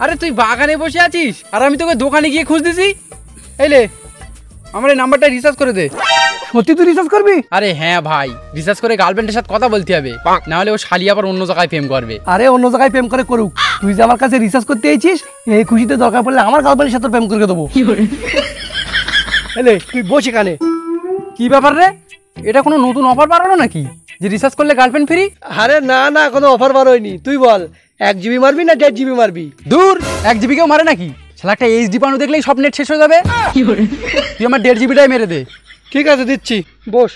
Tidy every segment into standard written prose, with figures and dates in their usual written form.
আরে তুই বাগানে বসে আছিস আর আমি তোকে দোকানে গিয়ে খুঁজতেছি। এলে আমার এই নাম্বারটা রিচার্জ করে দে। সত্যি তুই রিচার্জ করবি? আরে হ্যাঁ ভাই, রিচার্জ করে গার্লফ্রেন্ডের সাথে কথা বলতে হবে, না হলে ও শালি আবার অন্য জায়গায় প্রেম করবে। আরে অন্য জায়গায় প্রেম করে করুক, তুই যে আমার কাছে রিচার্জ করতে এসেছিস এই খুশিতে দরকার পড়লে আমার গার্লফ্রেন্ডের সাথে প্রেম করে দেবো। এলে তুই বস এখানে। কি ব্যাপার রে, এটা কোনো নতুন অফার বাড়ানো নাকি যে রিচার্জ করলে গার্লফ্রেন্ড ফ্রি? আরে না না, কোনো অফার বার হয়নি। তুই বল 1 GB মারবি না 1.5 GB মারবি? দূর, 1 GB কেউ মারে নাকি? শালা একটা এইচডি পানু দেখলেই সব নেট শেষ হয়ে যাবে। তুই আমার 1.5 GB মেরে দে। ঠিক আছে দিচ্ছি, বস।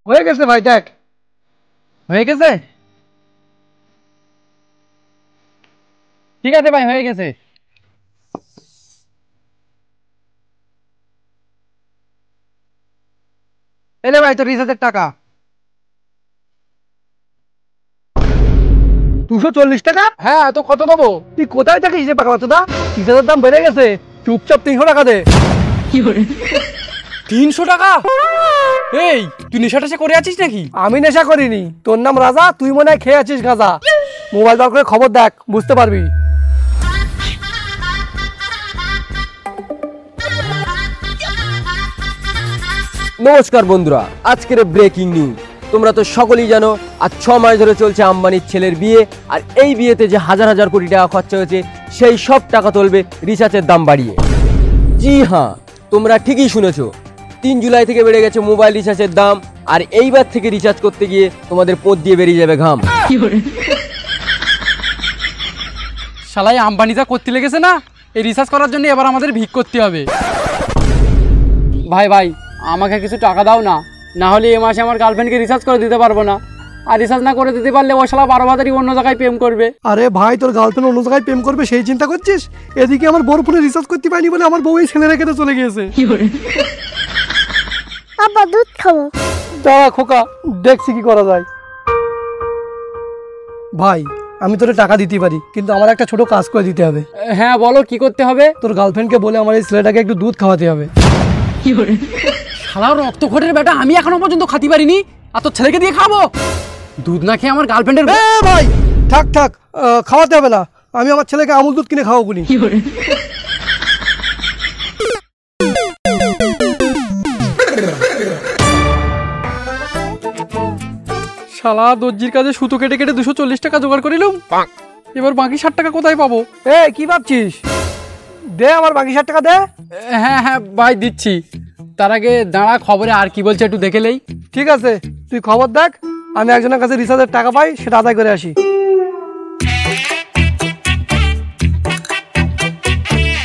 হয়ে গেছে ভাই, দেখ হয়ে গেছে। ঠিক আছে ভাই, হয়ে গেছে। এলে ভাই তোর রিচার্জের টাকা 240 টাকা। হ্যাঁ, তো কত দেবো? তুই কোথায় থাকিস যে পাকা বাচ্চাদা? রিচার্জের দাম বেড়ে গেছে, চুপচাপ 300 টাকা দে। 300 টাকা? এই তুই নেশা টেশা করে আছিস নাকি? আমি নেশা করিনি, তোর নাম রাজা, তুই মনে হয় খেয়ে আছিস গাঁজা। মোবাইল বার করে খবর দেখ, বুঝতে পারবি। নমস্কার বন্ধুরা, আজকের ব্রেকিং নিউজ। তোমরা তো সকলেই জানো আজ 6 মাস ধরে চলছে আম্বানির ছেলের বিয়ে, আর এই বিয়েতে যে হাজার হাজার কোটি টাকা খরচা হয়েছে সেই সব টাকা তুলবে রিচার্জের দাম বাড়িয়ে। জি হ্যাঁ, তোমরা ঠিকই শুনেছো, 3 জুলাই থেকে বেড়ে গেছে মোবাইল রিচার্জের দাম, আর এইবার থেকে রিচার্জ করতে গিয়ে তোমাদের পোদ দিয়ে বেরিয়ে যাবে ঘাম। শালাই আম্বানি যা করতে লেগেছে না, এই রিচার্জ করার জন্য এবার আমাদের ভিক করতে হবে। ভাই ভাই, আমাকে কিছু টাকা দাও না, না হলে এ মাসে আমার গার্লফ্রেন্ডকে রিচার্জ করে দিতে পারবো না। আর রিচার্জ না করে দিতে পারলে ও শালা 12 বাজারই অন্য জায়গায় প্রেম করবে। আরে ভাই, তোর গার্লফ্রেন্ড অন্য জায়গায় প্রেম করবে সেই চিন্তা করছিস? এদিকে আমার বড় ফোনে রিচার্জ করতে পারিনি বলে আমার বউ এই ছেলে রেখে চলে গিয়েছে। আব্বা দুধ খাবো। দাঁড়া খোকা, দেখছি কি করা যায়। ভাই আমি তোরে টাকা দিতে পারি, কিন্তু আমার একটা ছোট কাজ করে দিতে হবে। হ্যাঁ বলো, কি করতে হবে? তোর গার্লফ্রেন্ডকে বলে আমার এই ছেলেটাকে একটু দুধ খাওয়াতে হবে। শালা রক্তঘটের বেটা, আমি এখনো পর্যন্ত খাতে পারিনি, আর তোর ছেলেকে দিয়ে খাবো? দুধ না খেয়ে আমার গার্লফ্রেন্ডের। ভাই থাক থাক, খাওয়াতে হবে না, আমি আমার ছেলেকে আমুল দুধ কিনে খাওয়াবো নি। শালা দর্জির কাজে সুতো কেটে কেটে 240 টাকা জোগাড় করিলাম, এবার বাকি 60 টাকা কোথায় পাবো? কি ভাবছিস? দে আমার বাকি 60 টাকা দে। হ্যাঁ হ্যাঁ ভাই দিচ্ছি, তার আগে দাঁড়া খবরে আর কি বলছে একটু দেখে নেই। ঠিক আছে, তুই খবর দেখ, আমি একজনের কাছে রিচার্জের টাকা পাই, সেটা আদায় করে আসি।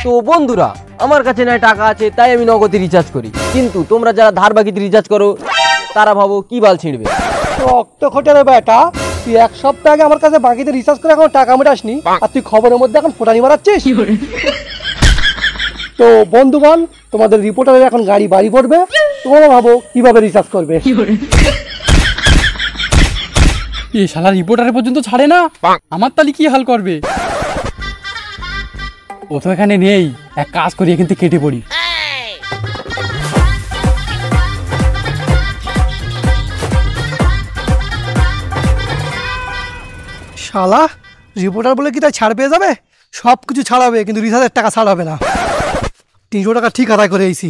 তো বন্ধুরা, আমার কাছে না টাকা আছে তাই আমি নগদে রিচার্জ করি, কিন্তু তোমরা যারা ধার বাকিতে রিচার্জ করো তারা ভাবো কি বাল ছিঁড়বে। রক্ত খোটারে বেটা, তুই 1 সপ্তাহ আগে আমার কাছে বাকিতে রিচার্জ করে এখন টাকা মেটাসনি, আর তুই খবরের মধ্যে এখন ফোটানি মারাচ্ছিস। তো বন্ধুগণ, তোমাদের রিপোর্টারের এখন গাড়ি বাড়ি পড়বে, তোমরা ভাবো কিভাবে রিচার্জ করবে। এই শালা রিপোর্টারে পর্যন্ত ছাড়ে না, আমার তালি কি হাল করবে? ও তো এখানে নেই, এক কাজ করি এখান থেকে কেটে পড়ি। শালা রিপোর্টার বলে কি তাই ছাড় পেয়ে যাবে? সব কিছু ছাড়াবে, কিন্তু রিচার্জের টাকা ছাড় হবে না। 300 টাকা ঠিক আদায় করে এসেছি।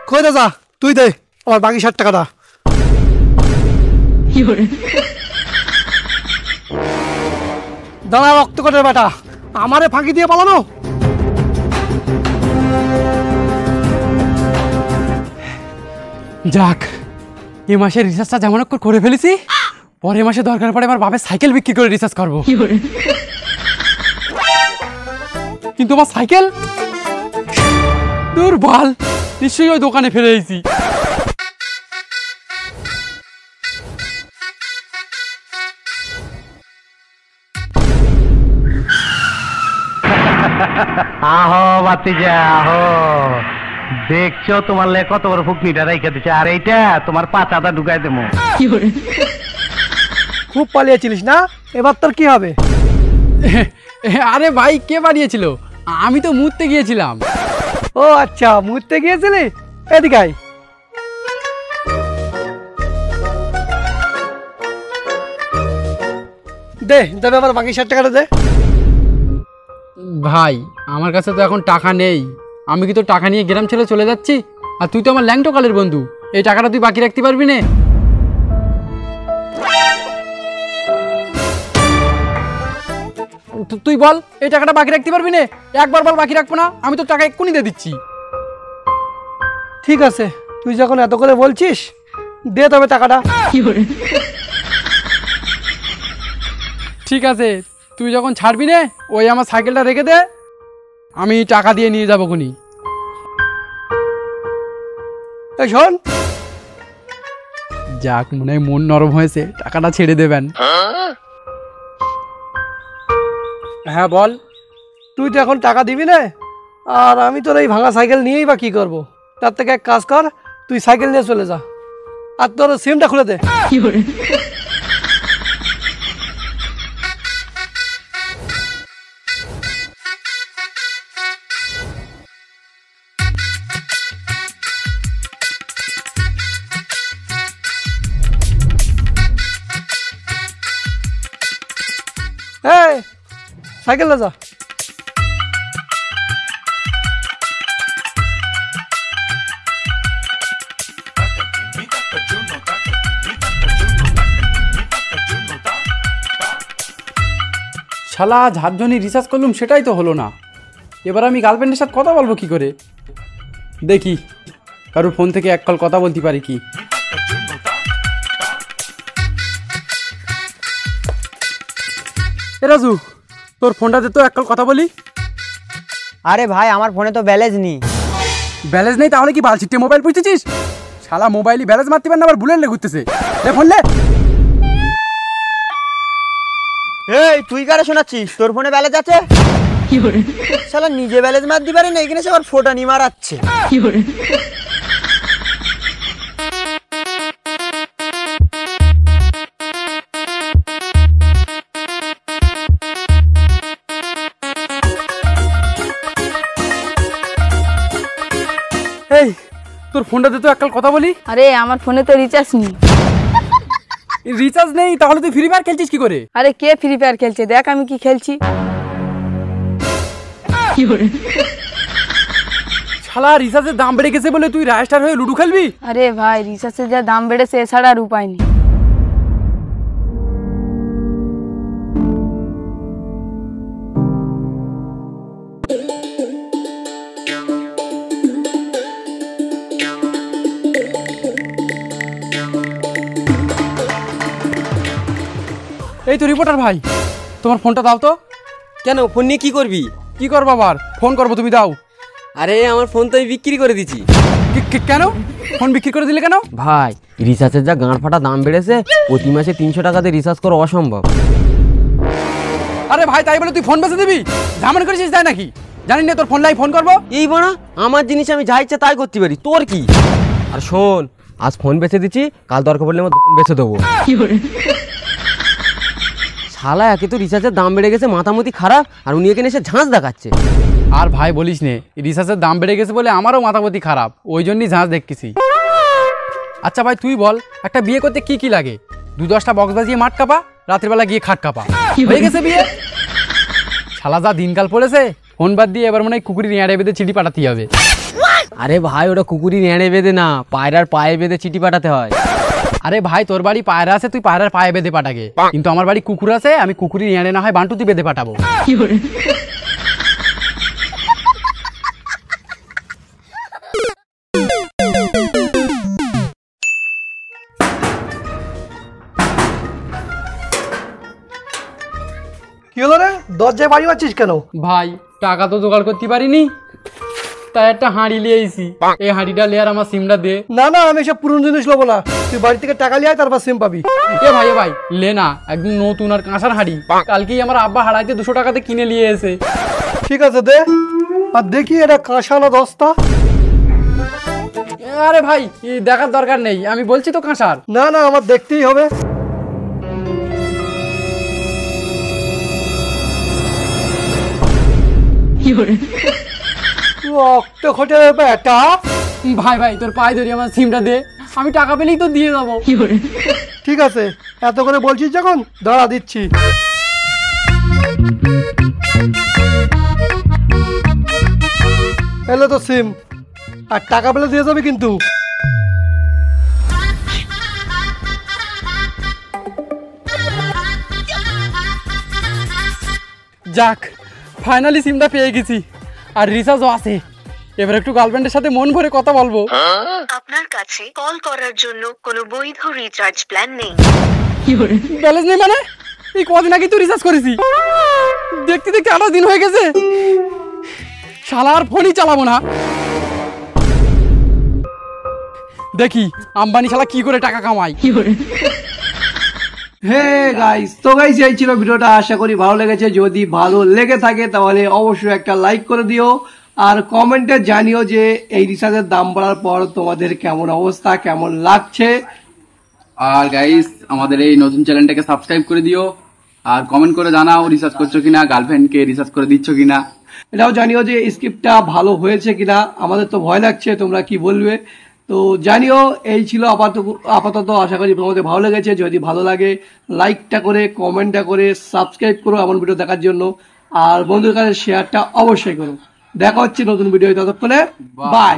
কই দা, তুই দে আমার বাকি 60 টাকাটা। দাঁড়া রক্ত করে বেটা, আমারে ফাঁকি দিয়ে পালানো। যাক, এই মাসের রিচার্জটা যেমন করে ফেলেছি, পরের মাসে দরকার পড়ে আমার বাপের সাইকেল বিক্রি করে রিচার্জ করবো। কিন্তু আমার সাইকেল দুর্বল, নিশ্চয়ই ওই দোকানে ফেলে এসেছি। আহো বাতিজা আহো, দেখছো তোমার লে কত বড় ফুকনিটা রেখে দিচ্ছে, আর এইটা তোমার পাচাটা ঢুকাই দেবো। খুব পালিয়েছিলিস না, এবার তোর কি হবে? আরে ভাই, কে বাড়িয়েছিল? আমি তো মুততে গিয়েছিলাম। ও আচ্ছা, মুততে গিয়েছিলি? এদিকে আয়। দে দেবে আমার বাকি 60 টাকাটা দে। ভাই আমার কাছে তো এখন টাকা নেই, আমি কি তো টাকা নিয়ে গ্রাম ছেড়ে চলে যাচ্ছি? আর তুই তো আমার ল্যাংটো কালের বন্ধু, এই টাকাটা তুই বাকি রাখতে পারবি না? তুই বল এই টাকাটা বাকি রাখতে পারবি না? একবার বল বাকি রাখবো না, আমি তো টাকা এক্ষুনি দিয়ে দিচ্ছি। ঠিক আছে, তুই যখন এত করে বলছিস দে তবে টাকাটা। ঠিক আছে, তুই যখন ছাড়বি না ওই আমার সাইকেলটা রেখে দে, আমি টাকা দিয়ে নিয়ে যাবো খুনি। এই শোন, যাক মনে হয় মন নরম হয়েছে, টাকাটা ছেড়ে দেবেন। হ্যাঁ বল। তুই তো এখন টাকা দিবি না, আর আমি তোর এই ভাঙা সাইকেল নিয়েই বা কী করবো? তার থেকে এক কাজ কর, তুই সাইকেল নিয়ে চলে যা, আর তোর সিমটা খুলে দে। এই সাইকেল যা। শালা যার জন্য রিচার্জ করলাম সেটাই তো হলো না, এবার আমি গার্লফ্রেন্ডের সাথে কথা বলবো কি করে? দেখি কারোর ফোন থেকে এক কল কথা বলতে পারি কি। এ রাজু, তোর ফোনটাতে তো এক কল কথা বলি। আরে ভাই আমার ফোনে তো ব্যালেন্স নেই। ব্যালেন্স নেই তাহলে কি বালছিটে মোবাইল পুষতেছিস? শালা মোবাইলই ব্যালেন্স মারতে পার না, আবার বুলেট লেগুতেছে। দে ফোন লে। এই তুই কারে শোনাচ্ছিস? তোর ফোনে ব্যালেন্স আছে? শালা নিজে ব্যালেন্স মার দিবারে না, এখানে সে আবার ফোটা নি মারাচ্ছে। এই তোর ফোনটাতে তো এক কল কথা বলি। আরে আমার ফোনে তো রিচার্জ নেই। রিচার্জ নেই তাহলে তুই ফ্রি ফায়ার খেলছিস কি করে? আরে কে ফ্রি ফায়ার খেলছে? দেখ আমি কি খেলছি। শালা রিচার্জের দাম বেড়ে গেছে বলে তুই রাস্টার হয়ে লুডো খেলবি? আরে ভাই রিচার্জের যা দাম বেড়েছে এছাড়া আর উপায় নেই। এই তো রিপোর্টার ভাই, তোমার ফোনটা দাও তো। কেন, ফোন নিয়ে কি করবি? কি করবো আবার? ফোন করবো, তুমি দাও। আরে আমার ফোন তো আমি বিক্রি করে দিচ্ছি। কেন ফোন বিক্রি করে দিলে কেন? ভাই রিচার্জের যা গাঁড় ফাটা দাম বেড়েছে, প্রতি মাসে 300 টাকাতে রিচার্জ করা অসম্ভব। আরে ভাই তাই বলে তুই ফোন বেচে দিবি? জামান করেছিস তাই নাকি? জানি না তোর ফোন লাই ফোন করবো। এই বানা, আমার জিনিস আমি যা ইচ্ছা তাই করতে পারি, তোর কি? আর শোন, আজ ফোন বেচে দিচ্ছি, কাল দরকার পড়লে আমার দোকান বেচে দেবো। শালা একে তো রিচার্জের দাম বেড়ে গেছে, মাথামতি খারাপ, আর উনি এখানে এসে ঝাঁজ দেখাচ্ছে। আর ভাই বলিস নে, রিচার্জের দাম বেড়ে গেছে বলে আমারও মাথাপতি খারাপ, ওই জন্যই ঝাঁজ দেখতেছি। আচ্ছা ভাই তুই বল, একটা বিয়ে করতে কি কি লাগে? 2-10টা বক্স বাজিয়ে মাঠ কাপা, রাতের বেলা গিয়ে খাট কাপা, হয়ে গেছে বিয়ে। শালা যা দিনকাল পড়েছে, ফোন বাদ দিয়ে এবার মনে হয় কুকুরি নেড়ে বেঁধে চিঠি পাঠাতে হবে। আরে ভাই ওটা কুকুরি নেড়ে বেঁধে না, পায়রার পায়ে বেঁধে চিঠি পাঠাতে হয়। আরে ভাই তোর বাড়ি পায়রা আছে, তুই পায়রার পায়ে বেঁধে পাঠাগে, কিন্তু আমার বাড়ি কুকুর আছে, আমি কুকুরি নেড়ে না হয় বান্টুতি বেঁধে পাঠাবো। কি হলো রে, দরজায় বাড়ি মারছিস কেন? ভাই টাকা তো জোগাড় করতে পারিনি, তাই একটা হাঁড়ি নিয়ে এসি। এই হাঁড়িটা লিয়ার আমার সিমটা দে। না না, আমি সব পুরনো জিনিস নেবো না, তুই বাড়ি থেকে টাকা লিয়ে আয়, তারপর সিম পাবি। এ ভাই লে না, একদম নতুন আর কাঁসার হাঁড়ি, কালকেই আমার আব্বা হারাইতে 200 টাকাতে কিনে নিয়ে এসে। ঠিক আছে দে, আর দেখি এটা কাঁসা না দস্তা। আরে ভাই দেখার দরকার নেই, আমি বলছি তো কাঁসার। না না, আমার দেখতেই হবে। রক্ত খোটে বেটা। ভাই ভাই তোর পায়ে ধরি আমার সিমটা দে, আমি টাকা পেলেই তো দিয়ে দেবো। ঠিক আছে, এত করে বলছিস যখন দাঁড়া দিচ্ছি। এলো তো সিম, আর টাকা পেলে দিয়ে যাবে কিন্তু। যাক, ফাইনালি সিমটা পেয়ে গেছি, আর রিচার্জও আছে। এবার একটু গার্লফ্রেন্ডের সাথে মন ভরে কথা বলবো। আপনার কাছে কল করার জন্য কোনো বৈধ রিচার্জ প্ল্যান নেই। ব্যালেন্স নেই মানে? এই কদিন আগে তো রিচার্জ করেছি, দেখতে দেখতে 8 দিন হয়ে গেছে। শালা আর ফোনই চালাবো না। দেখি আম্বানি শালা কি করে টাকা কামায়। হে গাইস, তো গাইস এই ছিল ভিডিওটা। আশা করি ভালো লেগেছে। যদি ভালো লেগে থাকে তাহলে অবশ্যই একটা লাইক করে দিও, আর কমেন্টে জানিও যে এই রিচার্জের দাম বাড়ার পর তোমাদের কেমন অবস্থা, কেমন লাগছে। আর গাইস আমাদের এই নতুন চ্যানেলটাকে সাবস্ক্রাইব করে দিও, আর কমেন্ট করে জানাও রিসার্চ করছো কিনা, গার্লফ্রেন্ডকে রিসার্চ করে দিচ্ছ কিনা। এটাও জানিও যে স্ক্রিপ্টটা ভালো হয়েছে কিনা। আমাদের তো ভয় লাগছে, তোমরা কি বলবে তো জানিও। এই ছিল আপাতত। আশা করি তোমাদের ভালো লেগেছে। যদি ভালো লাগে লাইকটা করে, কমেন্টটা করে, সাবস্ক্রাইব করো এমন ভিডিও দেখার জন্য, আর বন্ধুদের কাছে শেয়ারটা অবশ্যই করো। দেখা হচ্ছে নতুন ভিডিও, ততক্ষণে বাই।